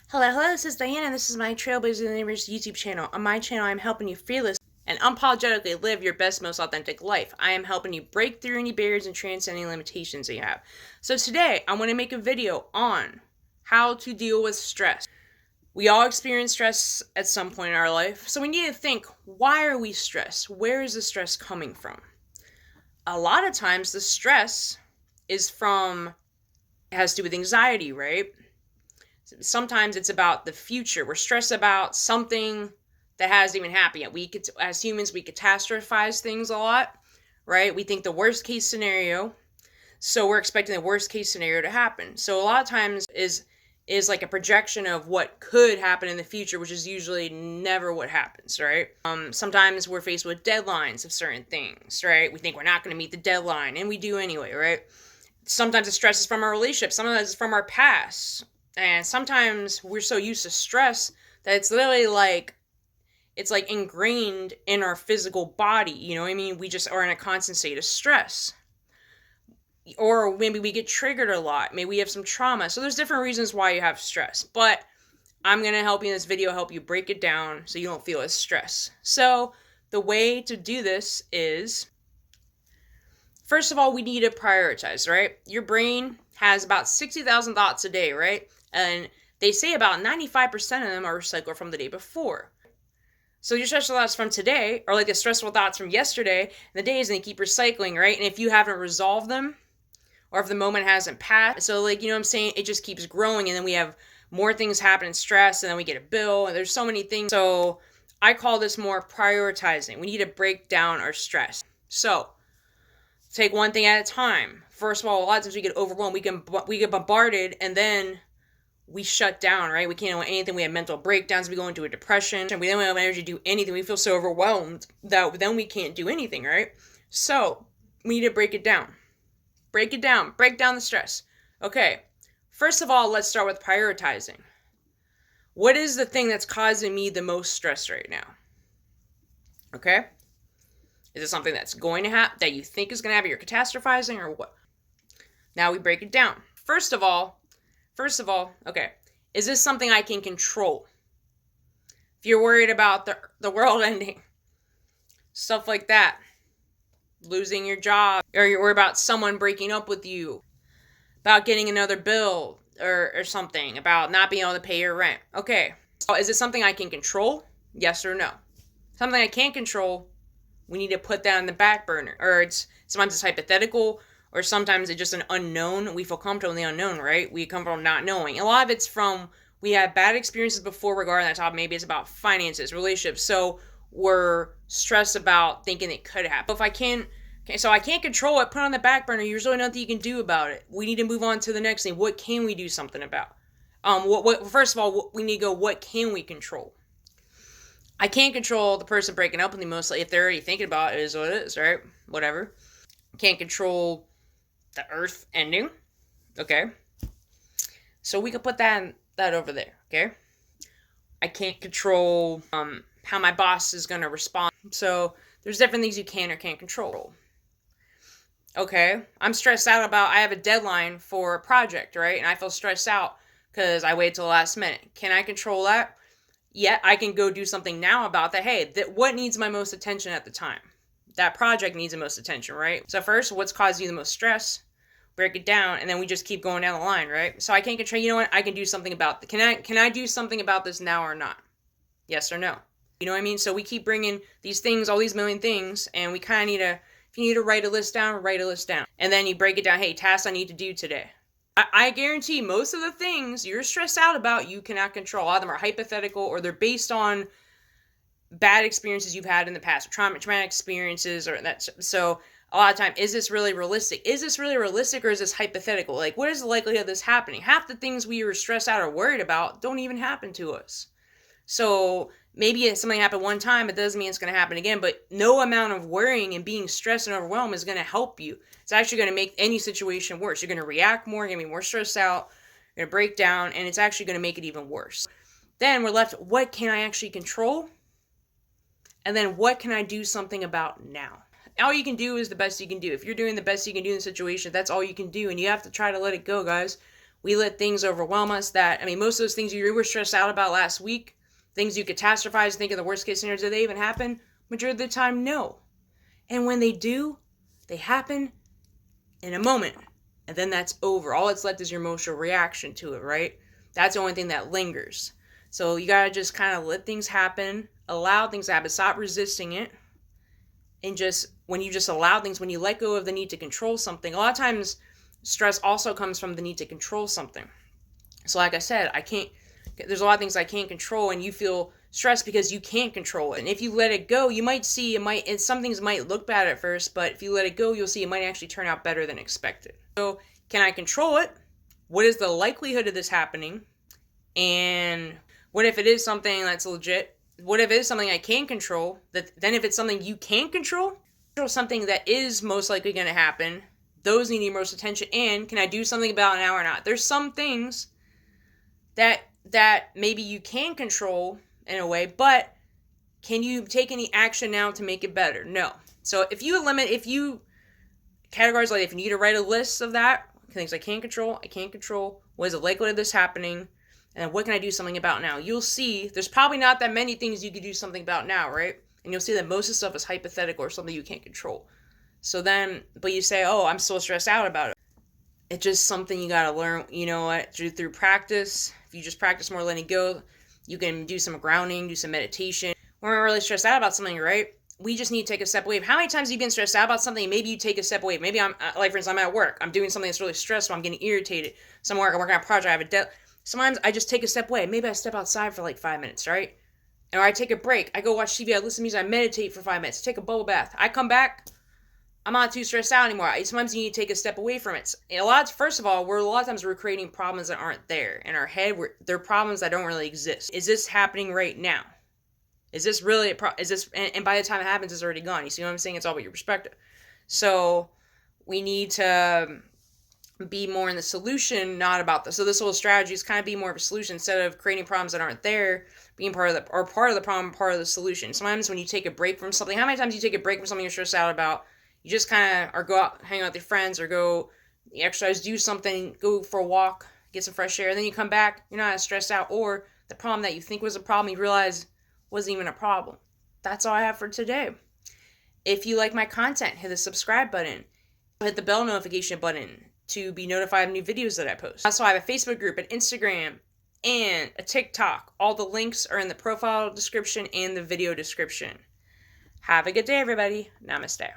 Hello, this is Diana, and this is my Trailblazing the Neighbors YouTube channel. On my channel, I'm helping you fearless and unapologetically live your best, most authentic life. I am helping you break through any barriers and transcend any limitations that you have. So today, I want to make a video on how to deal with stress. We all experience stress at some point in our life, so we need to think, why are we stressed? Where is the stress coming from? A lot of times, the stress is it has to do with anxiety, right? Sometimes it's about the future. We're stressed about something that hasn't even happened yet. As humans, we catastrophize things a lot, right? We think the worst case scenario, so we're expecting the worst case scenario to happen. So a lot of times is like a projection of what could happen in the future, which is usually never what happens, right? Sometimes we're faced with deadlines of certain things, right? We think we're not going to meet the deadline, and we do anyway, right? Sometimes the stress is from our relationship. Sometimes it's from our past. And sometimes we're so used to stress that it's literally it's like ingrained in our physical body. You know what I mean? We just are in a constant state of stress. Or maybe we get triggered a lot. Maybe we have some trauma. So there's different reasons why you have stress. But I'm going to help you in this video, help you break it down so you don't feel as stressed. So the way to do this is, first of all, we need to prioritize, right? Your brain has about 60,000 thoughts a day, right? And they say about 95% of them are recycled from the day before. So your stressful thoughts from today are like the stressful thoughts from yesterday and the days, and they keep recycling, right? And if you haven't resolved them, or if the moment hasn't passed, so you know what I'm saying? It just keeps growing, and then we have more things happen in stress, and then we get a bill, and there's so many things. So I call this more prioritizing. We need to break down our stress. So take one thing at a time. First of all, a lot of times we get overwhelmed. We get bombarded, and then we shut down, right? We can't do anything. We have mental breakdowns. We go into a depression, and we don't have energy to do anything. We feel so overwhelmed that then we can't do anything, right? So we need to break it down. Break it down. Break down the stress. Okay. First of all, let's start with prioritizing. What is the thing that's causing me the most stress right now? Okay? Is it something that's going to happen, that you think is going to happen? You're catastrophizing, or what? Now we break it down. First of all, okay, is this something I can control? If you're worried about the world ending, stuff like that, losing your job, or you're worried about someone breaking up with you, about getting another bill or something, about not being able to pay your rent. Okay, so is it something I can control? Yes or no? Something I can't control, we need to put that on the back burner. Or sometimes it's hypothetical, or sometimes it's just an unknown. We feel comfortable in the unknown, right? We come from not knowing. A lot of it's from, we had bad experiences before regarding that topic. Maybe it's about finances, relationships. So we're stressed about thinking it could happen. But so I can't control it, put it on the back burner. There's really nothing you can do about it. We need to move on to the next thing. What can we do something about? First of all, we need to go, what can we control? I can't control the person breaking up with me, mostly. If they're already thinking about it, is what it is, right? Whatever. Can't control the earth ending. Okay. So we could put that over there. Okay. I can't control how my boss is going to respond. So there's different things you can or can't control. Okay. I'm stressed out about, I have a deadline for a project, right? And I feel stressed out because I waited till the last minute. Can I control that? Yeah, I can go do something now about that. Hey, what needs my most attention at the time? That project needs the most attention, right? So first, what's causing you the most stress? Break it down, and then we just keep going down the line, right? So I can't control, you know what? I can do something about it. Can I do something about this now or not? Yes or no? You know what I mean? So we keep bringing these things, all these million things, and we kind of need to, if you need to write a list down, write a list down. And then you break it down. Hey, tasks I need to do today. I guarantee most of the things you're stressed out about, you cannot control. A lot of them are hypothetical, or they're based on bad experiences you've had in the past, traumatic experiences, or that. So a lot of time, is this really realistic? Is this really realistic, or is this hypothetical? Like, what is the likelihood of this happening? Half the things we were stressed out or worried about don't even happen to us. So maybe something happened one time, it doesn't mean it's going to happen again, but no amount of worrying and being stressed and overwhelmed is going to help you. It's actually going to make any situation worse. You're going to react more, you're going to be more stressed out, you're going to break down, and it's actually going to make it even worse. Then we're left, what can I actually control? And then what can I do something about now? All you can do is the best you can do. If you're doing the best you can do in the situation, that's all you can do, and you have to try to let it go, guys. We let things overwhelm us most of those things you were stressed out about last week, things you catastrophize, think of the worst case scenarios, do they even happen? Majority of the time, no. And when they do, they happen in a moment. And then that's over. All that's left is your emotional reaction to it, right? That's the only thing that lingers. So you gotta just kind of let things happen, allow things to happen, stop resisting it. And when you just allow things, when you let go of the need to control something, a lot of times stress also comes from the need to control something. So like I said, there's a lot of things I can't control, and you feel stressed because you can't control it. And if you let it go, you might see and some things might look bad at first, but if you let it go, you'll see it might actually turn out better than expected. So can I control it? What is the likelihood of this happening? And what if it is something that's legit? What if it is something I can control? Then if it's something you can't control something that is most likely going to happen, those need your most attention. And can I do something about it now or not? There's some things that maybe you can control in a way, but can you take any action now to make it better? No. So if you categorize like, if you need to write a list of that, things I can't control, what is the likelihood of this happening, and what can I do something about now? You'll see there's probably not that many things you could do something about now, right? And you'll see that most of the stuff is hypothetical or something you can't control. So then, but you say, oh, I'm so stressed out about it. It's just something you gotta learn, you know what, through practice. If you just practice more letting go, you can do some grounding, do some meditation. When we're really stressed out about something, right? We just need to take a step away. How many times have you been stressed out about something? Maybe you take a step away. Maybe for instance, I'm at work. I'm doing something that's really stressful. I'm getting irritated. I'm working on a project. I have sometimes I just take a step away. Maybe I step outside for like 5 minutes, right? Or I take a break. I go watch TV. I listen to music. I meditate for 5 minutes. Take a bubble bath. I come back. I'm not too stressed out anymore. Sometimes you need to take a step away from it. First of all, a lot of times we're creating problems that aren't there. In our head, they're problems that don't really exist. Is this happening right now? Is this really and by the time it happens, it's already gone. You see what I'm saying? It's all about your perspective. So we need to be more in the solution, not about so this whole strategy is kind of be more of a solution instead of creating problems that aren't there, being part of the problem, part of the solution. Sometimes when you take a break from something, how many times do you take a break from something you're stressed out about? You just kind of, or go out, hang out with your friends, or go exercise, do something, go for a walk, get some fresh air, and then you come back, you're not as stressed out, or the problem that you think was a problem, you realize wasn't even a problem. That's all I have for today. If you like my content, hit the subscribe button, hit the bell notification button to be notified of new videos that I post. Also, I have a Facebook group, an Instagram, and a TikTok. All the links are in the profile description and the video description. Have a good day, everybody. Namaste.